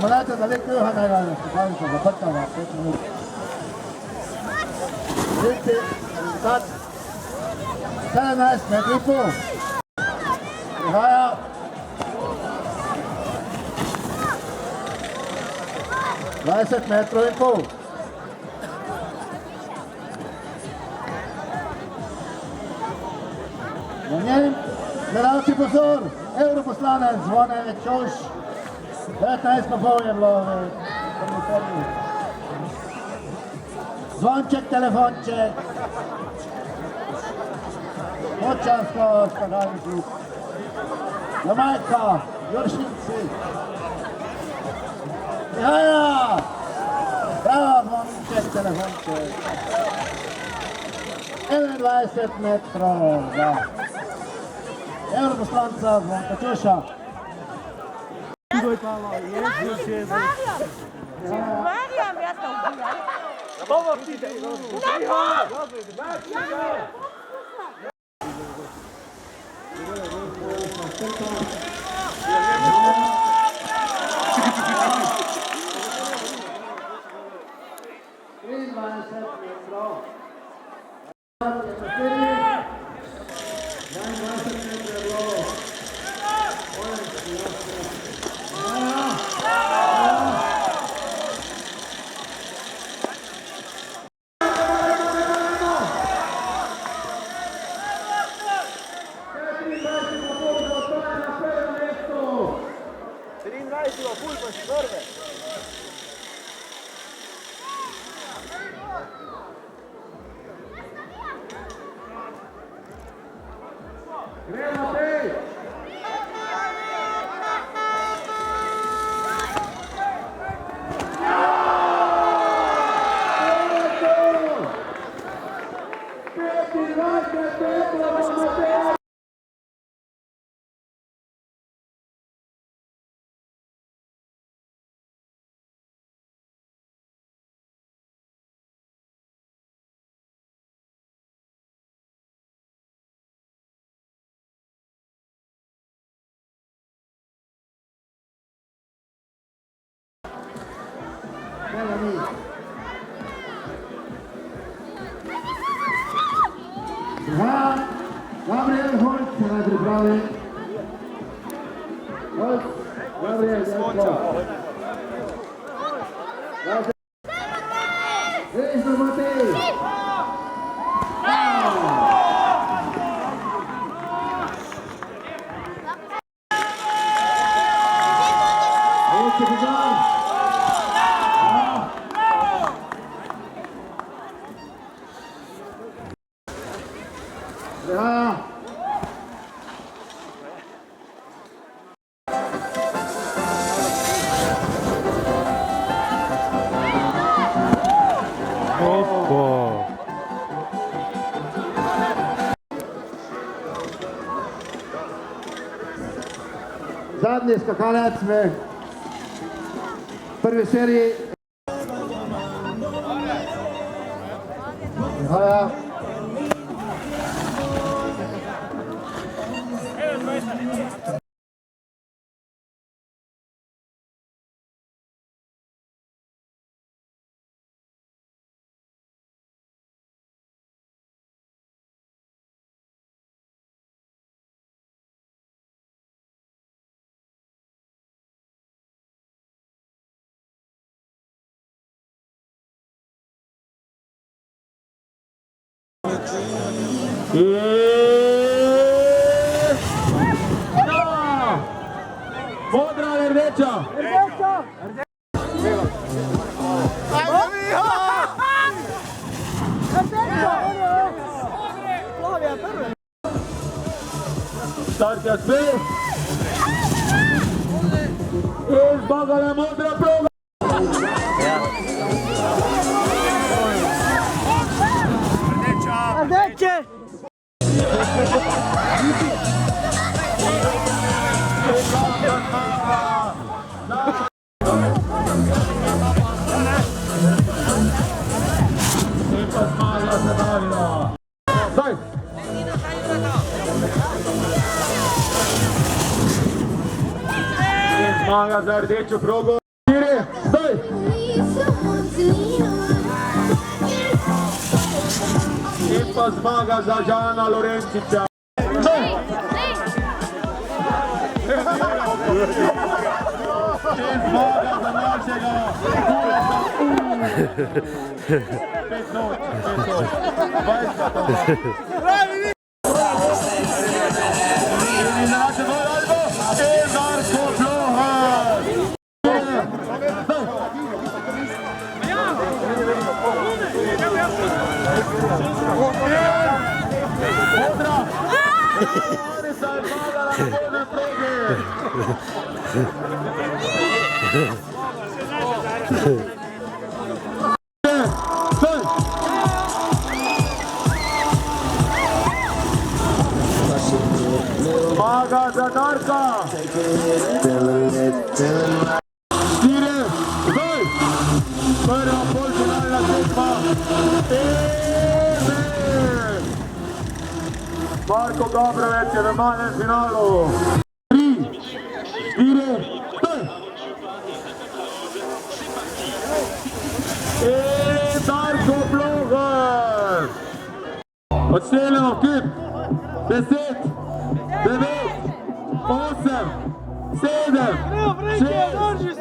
Polete za lik Juhanega, skakalnica zaprta za 5 minut. Juršinci, rezultat 17 metrov in pol. Prihaja. Dvajset metrov in pol. Na njem, gledalci pozor, evroposlanec Zvone Čoš, 19,5 je bilo v prvi seriji. Zvonček, telefonček, Smučarsko, skakalni klub, Jamajka, Juršinci. Jaja! Bravo, zvonček, telefonček. 21 metrov za evroposlanca Zvonka Čoša. Marjam, ja sam ubijam. Ovo pide! Gabriel Holc se naj pripravi. Holc, Gabriel, Resno Matej. Holc je pripravi. Ja. Zadnji skakalec v prvi seriji. Hvala. Modra ali rdeča? Rdeča! Start je spet! In zmagala modra proga! Rdeča! Zmaga za rdečo progo. 4, zdaj! In pa zmaga za Žana Lorenciča. In zmaga za našega Kuleta. 5 noč. 20 to. In naše dvoj Albo, Ezarsko Ploha. Odra! Marisa je zmagala na spodnje progi. Zmaga za Darka! 4, zdaj! Prva polfinalna tekma. Marko Gabrovec je v manjem finalu. 3, 4, zdaj! In Darko Plogar! Odstreljamo kip. 10, 9, 8, 7, 6,